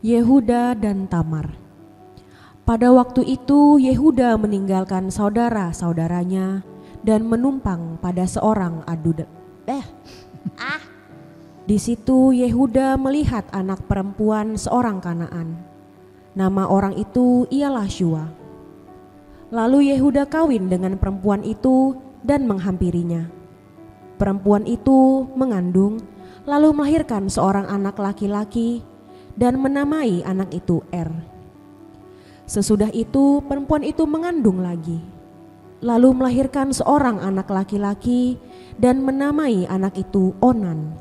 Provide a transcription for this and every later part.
Yehuda dan Tamar. Pada waktu itu Yehuda meninggalkan saudara-saudaranya dan menumpang pada seorang Di situ Yehuda melihat anak perempuan seorang Kanaan. Nama orang itu ialah Syua. Lalu Yehuda kawin dengan perempuan itu dan menghampirinya. Perempuan itu mengandung, lalu melahirkan seorang anak laki-laki dan menamai anak itu Er. Sesudah itu perempuan itu mengandung lagi, lalu melahirkan seorang anak laki-laki dan menamai anak itu Onan.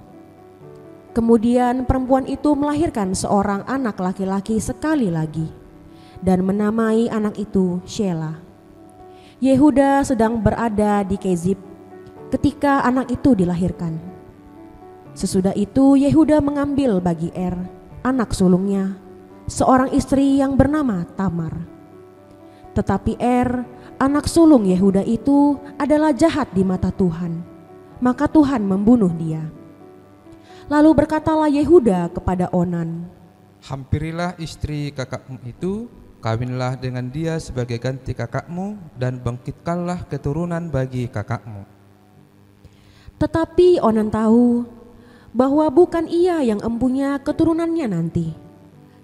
Kemudian perempuan itu melahirkan seorang anak laki-laki sekali lagi dan menamai anak itu Shela. Yehuda sedang berada di Kezib ketika anak itu dilahirkan. Sesudah itu Yehuda mengambil bagi Er, anak sulungnya, seorang istri yang bernama Tamar. Tetapi Er, anak sulung Yehuda itu adalah jahat di mata Tuhan, maka Tuhan membunuh dia. Lalu berkatalah Yehuda kepada Onan, "Hampirilah istri kakakmu itu, kawinlah dengan dia sebagai ganti kakakmu, dan bangkitkanlah keturunan bagi kakakmu." Tetapi Onan tahu bahwa bukan ia yang empunya keturunannya nanti.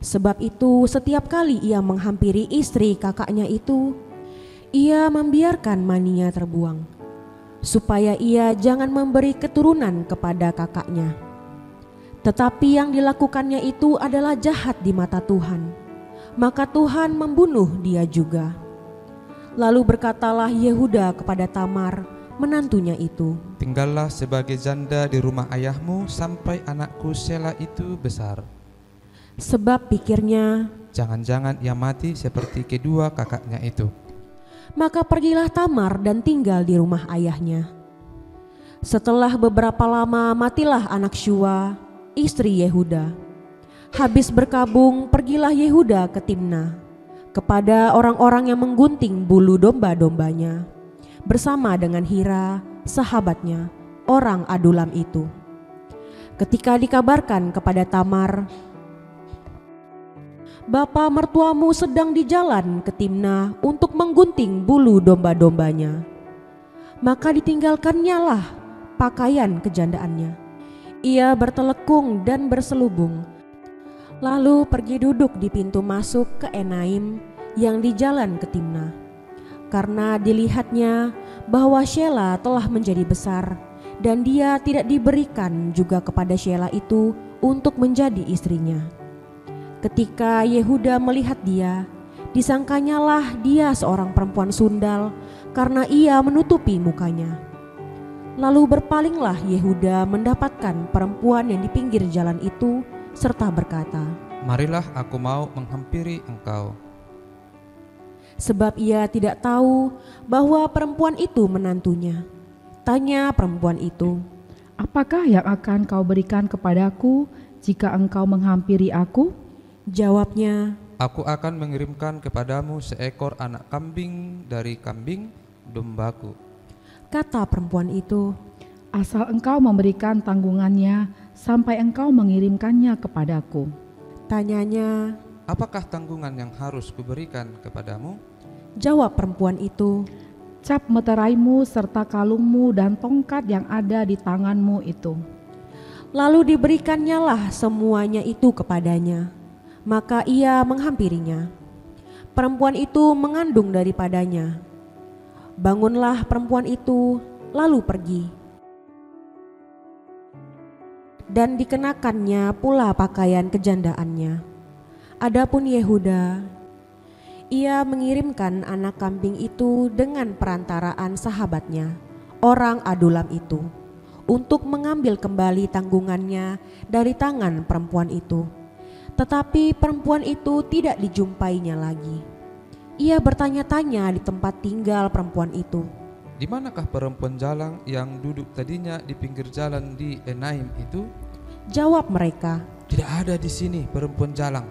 Sebab itu setiap kali ia menghampiri istri kakaknya itu, ia membiarkan maninya terbuang, supaya ia jangan memberi keturunan kepada kakaknya. Tetapi yang dilakukannya itu adalah jahat di mata Tuhan, maka Tuhan membunuh dia juga. Lalu berkatalah Yehuda kepada Tamar, menantunya itu, "Tinggallah sebagai janda di rumah ayahmu sampai anakku Shela itu besar. Sebab pikirnya, Jangan-jangan ia mati seperti kedua kakaknya itu." maka pergilah Tamar dan tinggal di rumah ayahnya. Setelah beberapa lama matilah anak Syua, istri Yehuda. Habis berkabung pergilah Yehuda ke Timna kepada orang-orang yang menggunting bulu domba-dombanya bersama dengan Hira, sahabatnya, orang Adulam itu. Ketika dikabarkan kepada Tamar, "Bapa mertuamu sedang di jalan ke Timna untuk menggunting bulu domba-dombanya," maka ditinggalkannya lah pakaian kejandaannya. Ia bertelekung dan berselubung, lalu pergi duduk di pintu masuk ke Enaim yang di jalan ke Timna. Karena dilihatnya bahwa Shela telah menjadi besar, dan dia tidak diberikan juga kepada Shela itu untuk menjadi istrinya. Ketika Yehuda melihat dia, disangkanyalah dia seorang perempuan sundal karena ia menutupi mukanya. Lalu berpalinglah Yehuda mendapatkan perempuan yang di pinggir jalan itu serta berkata, "Marilah aku mau menghampiri engkau." Sebab ia tidak tahu bahwa perempuan itu menantunya. Tanya perempuan itu, "Apakah yang akan kau berikan kepadaku jika engkau menghampiri aku?" Jawabnya, "Aku akan mengirimkan kepadamu seekor anak kambing dari kambing dombaku." kata perempuan itu, "Asal engkau memberikan tanggungannya sampai engkau mengirimkannya kepadaku." Tanyanya, "Apakah tanggungan yang harus kuberikan kepadamu?" jawab perempuan itu, "Cap meteraimu serta kalungmu dan tongkat yang ada di tanganmu itu." Lalu diberikannya lah semuanya itu kepadanya. Maka ia menghampirinya. Perempuan itu mengandung daripadanya. Bangunlah perempuan itu, lalu pergi. Dan dikenakannya pula pakaian kejandaannya. Adapun Yehuda, ia mengirimkan anak kambing itu dengan perantaraan sahabatnya, orang Adulam itu, untuk mengambil kembali tanggungannya dari tangan perempuan itu. Tetapi perempuan itu tidak dijumpainya lagi. Ia bertanya-tanya di tempat tinggal perempuan itu. "Di manakah perempuan jalang yang duduk tadinya di pinggir jalan di Enaim itu?" Jawab mereka, "Tidak ada di sini perempuan jalang."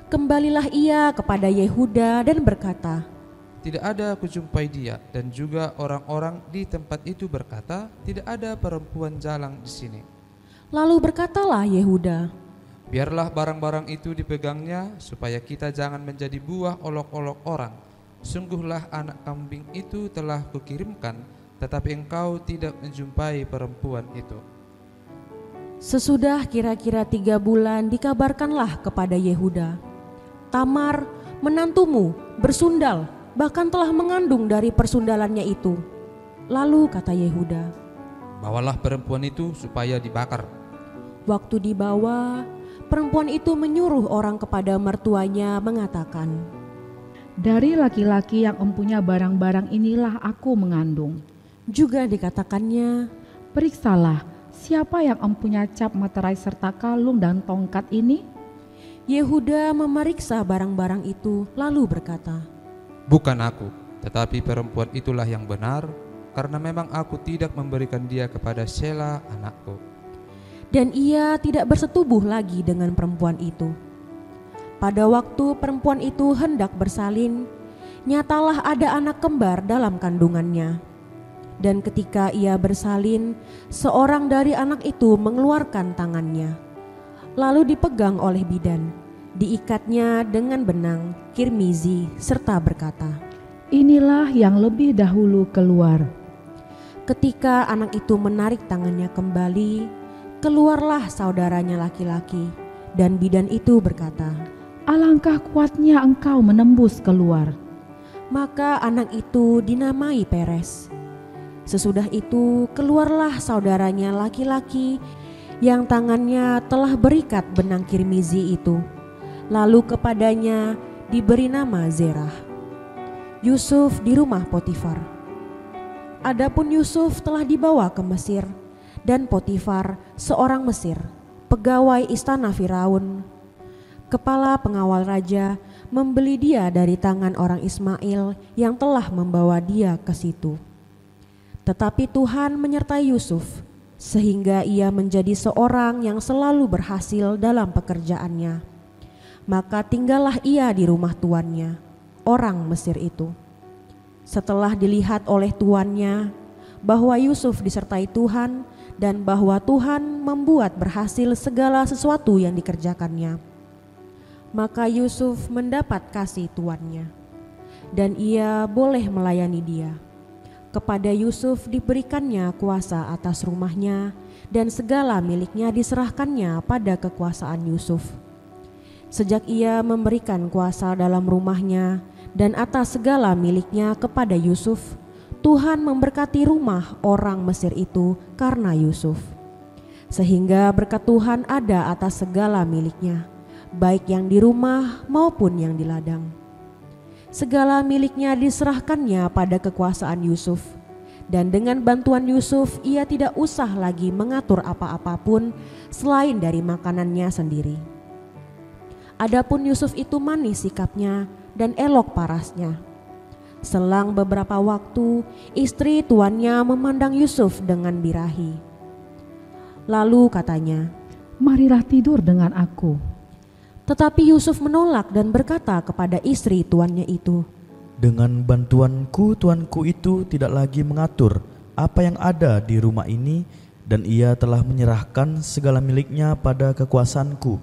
Kembalilah ia kepada Yehuda dan berkata, "Tidak ada kujumpai dia." Dan juga orang-orang di tempat itu berkata, "Tidak ada perempuan jalang di sini." Lalu berkatalah Yehuda, Biarlah barang-barang itu dipegangnya, supaya kita jangan menjadi buah olok-olok orang. Sungguhlah anak kambing itu telah kukirimkan, tetapi engkau tidak menjumpai perempuan itu. Sesudah kira-kira 3 bulan dikabarkanlah kepada Yehuda, Tamar, menantumu, bersundal, bahkan telah mengandung dari persundalannya itu. Lalu kata Yehuda, Bawalah perempuan itu supaya dibakar. waktu dibawa, perempuan itu menyuruh orang kepada mertuanya mengatakan, Dari laki-laki yang empunya barang-barang inilah aku mengandung. juga dikatakannya, Periksalah, siapa yang empunya cap materai serta kalung dan tongkat ini? Yehuda memeriksa barang-barang itu lalu berkata, Bukan aku, tetapi perempuan itulah yang benar, karena memang aku tidak memberikan dia kepada Sela anakku. dan ia tidak bersetubuh lagi dengan perempuan itu. Pada waktu perempuan itu hendak bersalin, nyatalah ada anak kembar dalam kandungannya. Dan ketika ia bersalin, seorang dari anak itu mengeluarkan tangannya, lalu dipegang oleh bidan, diikatnya dengan benang kirmizi serta berkata, Inilah yang lebih dahulu keluar. ketika anak itu menarik tangannya kembali, keluarlah saudaranya laki-laki, dan bidan itu berkata, Alangkah kuatnya engkau menembus keluar. maka anak itu dinamai Peres. Sesudah itu keluarlah saudaranya laki-laki yang tangannya telah berikat benang kirmizi itu. Lalu kepadanya diberi nama Zerah. Yusuf di rumah Potifar. Adapun Yusuf telah dibawa ke Mesir, dan Potifar seorang Mesir, pegawai istana Firaun, kepala pengawal raja, membeli dia dari tangan orang Ismail yang telah membawa dia ke situ. Tetapi Tuhan menyertai Yusuf, sehingga ia menjadi seorang yang selalu berhasil dalam pekerjaannya. Maka tinggallah ia di rumah tuannya, orang Mesir itu. Setelah dilihat oleh tuannya bahwa Yusuf disertai Tuhan dan bahwa Tuhan membuat berhasil segala sesuatu yang dikerjakannya, maka Yusuf mendapat kasih tuannya, dan ia boleh melayani dia. Kepada Yusuf diberikannya kuasa atas rumahnya, dan segala miliknya diserahkannya pada kekuasaan Yusuf. Sejak ia memberikan kuasa dalam rumahnya dan atas segala miliknya kepada Yusuf, Tuhan memberkati rumah orang Mesir itu karena Yusuf. Sehingga berkat Tuhan ada atas segala miliknya, baik yang di rumah maupun yang di ladang. Segala miliknya diserahkannya pada kekuasaan Yusuf, dan dengan bantuan Yusuf ia tidak usah lagi mengatur apa-apapun selain dari makanannya sendiri. Adapun Yusuf itu manis sikapnya dan elok parasnya. Selang beberapa waktu, istri tuannya memandang Yusuf dengan birahi. Lalu katanya, Marilah tidur dengan aku. tetapi Yusuf menolak dan berkata kepada istri tuannya itu, Dengan bantuanku tuanku itu tidak lagi mengatur apa yang ada di rumah ini, dan ia telah menyerahkan segala miliknya pada kekuasaanku.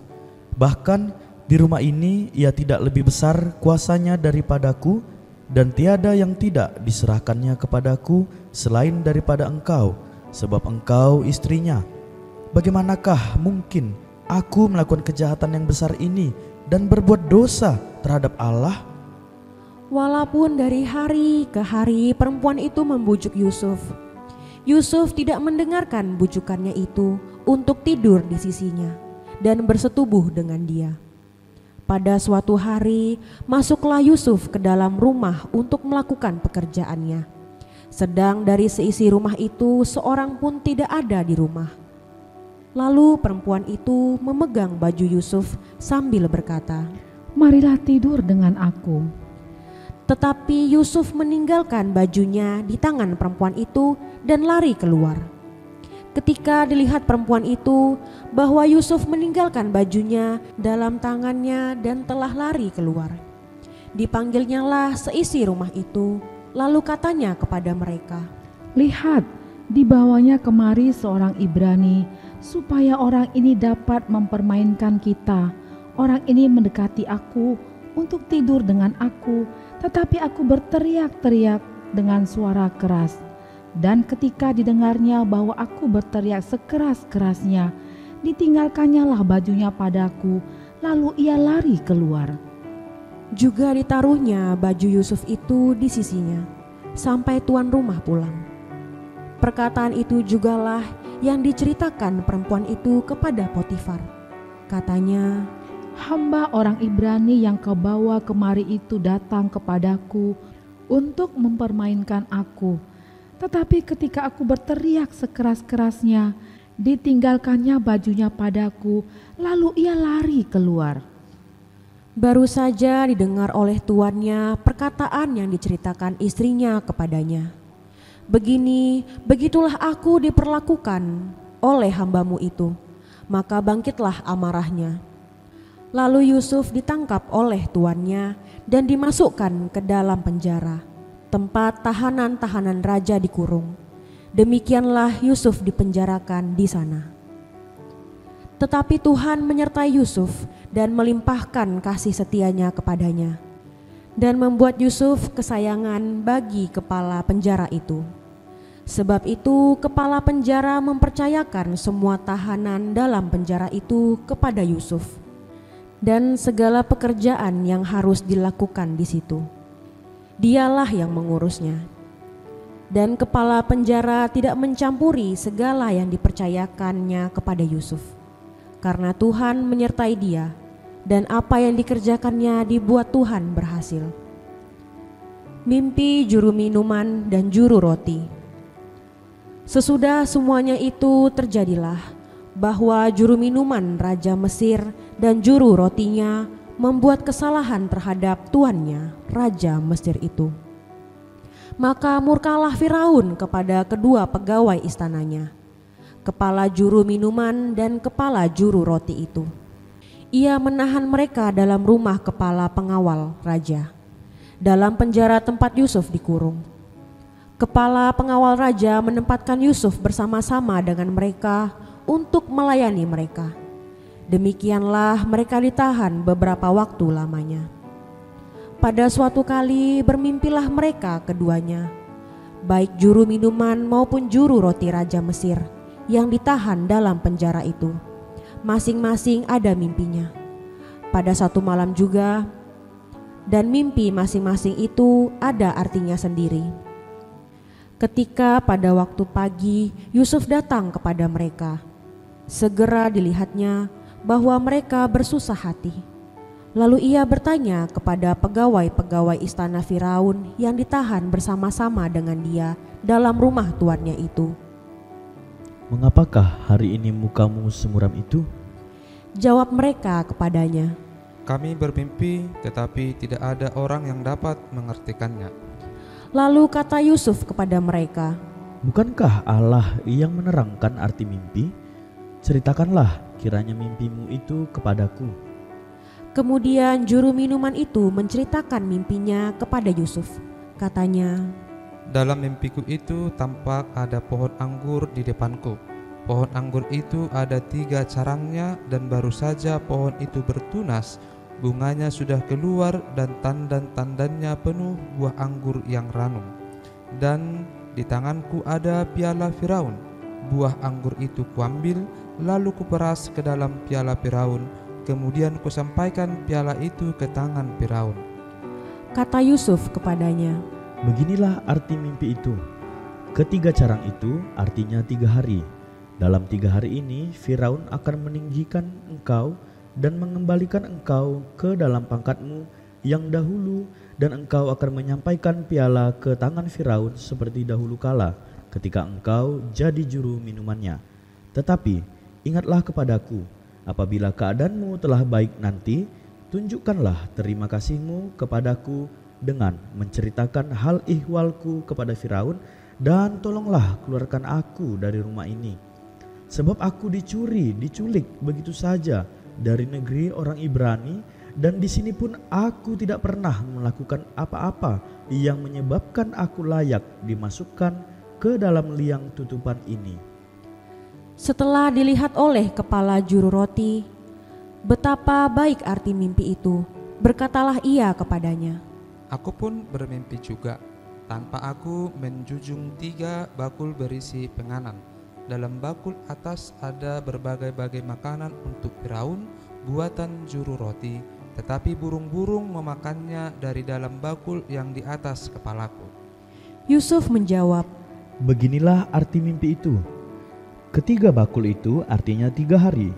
Bahkan di rumah ini ia tidak lebih besar kuasanya daripadaku, dan tiada yang tidak diserahkannya kepadaku selain daripada engkau, sebab engkau istrinya. Bagaimanakah mungkin aku melakukan kejahatan yang besar ini dan berbuat dosa terhadap Allah? Walaupun dari hari ke hari perempuan itu membujuk Yusuf, Yusuf tidak mendengarkan bujukannya itu untuk tidur di sisinya dan bersetubuh dengan dia. Pada suatu hari masuklah Yusuf ke dalam rumah untuk melakukan pekerjaannya. Sedang dari seisi rumah itu seorang pun tidak ada di rumah. Lalu perempuan itu memegang baju Yusuf sambil berkata, Marilah tidur dengan aku. Tetapi Yusuf meninggalkan bajunya di tangan perempuan itu dan lari keluar. Ketika dilihat perempuan itu bahwa Yusuf meninggalkan bajunya dalam tangannya dan telah lari keluar, dipanggilnyalah seisi rumah itu, lalu katanya kepada mereka, Lihat, dibawanya kemari seorang Ibrani, supaya orang ini dapat mempermainkan kita. Orang ini mendekati aku untuk tidur dengan aku, tetapi aku berteriak-teriak dengan suara keras. Dan ketika didengarnya bahwa aku berteriak sekeras-kerasnya, ditinggalkannya lah bajunya padaku, lalu ia lari keluar. Juga ditaruhnya baju Yusuf itu di sisinya, sampai tuan rumah pulang. Perkataan itu jugalah yang diceritakan perempuan itu kepada Potifar. Katanya, "Hamba orang Ibrani yang kau bawa kemari itu datang kepadaku untuk mempermainkan aku. Tetapi ketika aku berteriak sekeras-kerasnya, ditinggalkannya bajunya padaku, lalu ia lari keluar." Baru saja didengar oleh tuannya perkataan yang diceritakan istrinya kepadanya. Begitulah aku diperlakukan oleh hambamu itu. Maka bangkitlah amarahnya. Lalu Yusuf ditangkap oleh tuannya dan dimasukkan ke dalam penjara, tempat tahanan-tahanan raja dikurung. Demikianlah Yusuf dipenjarakan di sana. Tetapi Tuhan menyertai Yusuf dan melimpahkan kasih setianya kepadanya, dan membuat Yusuf kesayangan bagi kepala penjara itu. Sebab itu kepala penjara mempercayakan semua tahanan dalam penjara itu kepada Yusuf, dan segala pekerjaan yang harus dilakukan di situ. Dialah yang mengurusnya. Dan kepala penjara tidak mencampuri segala yang dipercayakannya kepada Yusuf, karena Tuhan menyertai dia, dan apa yang dikerjakannya dibuat Tuhan berhasil. Mimpi juru minuman dan juru roti. Sesudah semuanya itu terjadilah, bahwa juru minuman Raja Mesir dan juru rotinya membuat kesalahan terhadap tuannya, Raja Mesir itu. Maka murkalah Firaun kepada kedua pegawai istananya, kepala juru minuman dan kepala juru roti itu. Ia menahan mereka dalam rumah kepala pengawal raja, dalam penjara tempat Yusuf dikurung. Kepala pengawal raja menempatkan Yusuf bersama-sama dengan mereka untuk melayani mereka. Demikianlah mereka ditahan beberapa waktu lamanya. Pada suatu kali bermimpilah mereka keduanya, baik juru minuman maupun juru roti Raja Mesir yang ditahan dalam penjara itu. Masing-masing ada mimpinya pada satu malam juga, dan mimpi masing-masing itu ada artinya sendiri. Ketika pada waktu pagi Yusuf datang kepada mereka, segera dilihatnya bahwa mereka bersusah hati. Lalu ia bertanya kepada pegawai-pegawai istana Firaun yang ditahan bersama-sama dengan dia dalam rumah tuannya itu, "Mengapakah hari ini mukamu semuram itu?" Jawab mereka kepadanya, "Kami bermimpi, tetapi tidak ada orang yang dapat mengertikannya." Lalu kata Yusuf kepada mereka, "Bukankah Allah yang menerangkan arti mimpi? Ceritakanlah kiranya mimpimu itu kepadaku." Kemudian juru minuman itu menceritakan mimpinya kepada Yusuf. Katanya, "Dalam mimpiku itu tampak ada pohon anggur di depanku. Pohon anggur itu ada 3 carangnya, dan baru saja pohon itu bertunas, bunganya sudah keluar dan tandan-tandannya penuh buah anggur yang ranum. Dan di tanganku ada piala Firaun. Buah anggur itu kuambil, lalu kuperas ke dalam piala Firaun. Kemudian kusampaikan piala itu ke tangan Firaun." kata Yusuf kepadanya, "Beginilah arti mimpi itu. Ketiga carang itu artinya 3 hari. Dalam 3 hari ini Firaun akan meninggikan engkau dan mengembalikan engkau ke dalam pangkatmu yang dahulu, dan engkau akan menyampaikan piala ke tangan Firaun seperti dahulu kala ketika engkau jadi juru minumannya. Tetapi ingatlah kepadaku, apabila keadaanmu telah baik nanti, tunjukkanlah terima kasihmu kepadaku dengan menceritakan hal ihwalku kepada Firaun, dan tolonglah keluarkan aku dari rumah ini. Sebab aku diculik begitu saja dari negeri orang Ibrani, dan di sini pun aku tidak pernah melakukan apa-apa yang menyebabkan aku layak dimasukkan ke dalam liang tutupan ini." Setelah dilihat oleh kepala juru roti, betapa baik arti mimpi itu, berkatalah ia kepadanya, Aku pun bermimpi juga. Tanpa aku menjunjung 3 bakul berisi penganan. Dalam bakul atas ada berbagai-bagai makanan untuk Firaun, buatan juru roti, tetapi burung-burung memakannya dari dalam bakul yang di atas kepalaku. Yusuf menjawab, Beginilah arti mimpi itu. Ketiga bakul itu artinya 3 hari.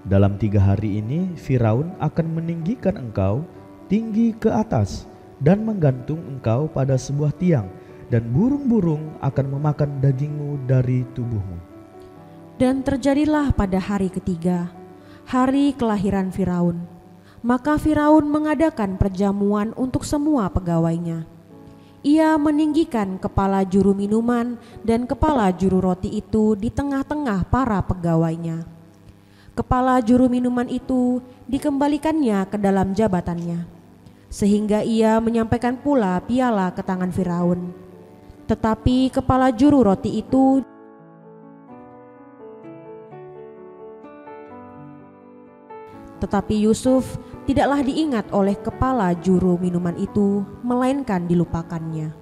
Dalam 3 hari ini Firaun akan meninggikan engkau tinggi ke atas dan menggantung engkau pada sebuah tiang, dan burung-burung akan memakan dagingmu dari tubuhmu. dan terjadilah pada hari ketiga, hari kelahiran Firaun. Maka Firaun mengadakan perjamuan untuk semua pegawainya. Ia meninggikan kepala juru minuman dan kepala juru roti itu di tengah-tengah para pegawainya. Kepala juru minuman itu dikembalikannya ke dalam jabatannya, sehingga ia menyampaikan pula piala ke tangan Firaun. Tetapi kepala juru roti itu Yusuf tidaklah diingat oleh kepala juru minuman itu, melainkan dilupakannya.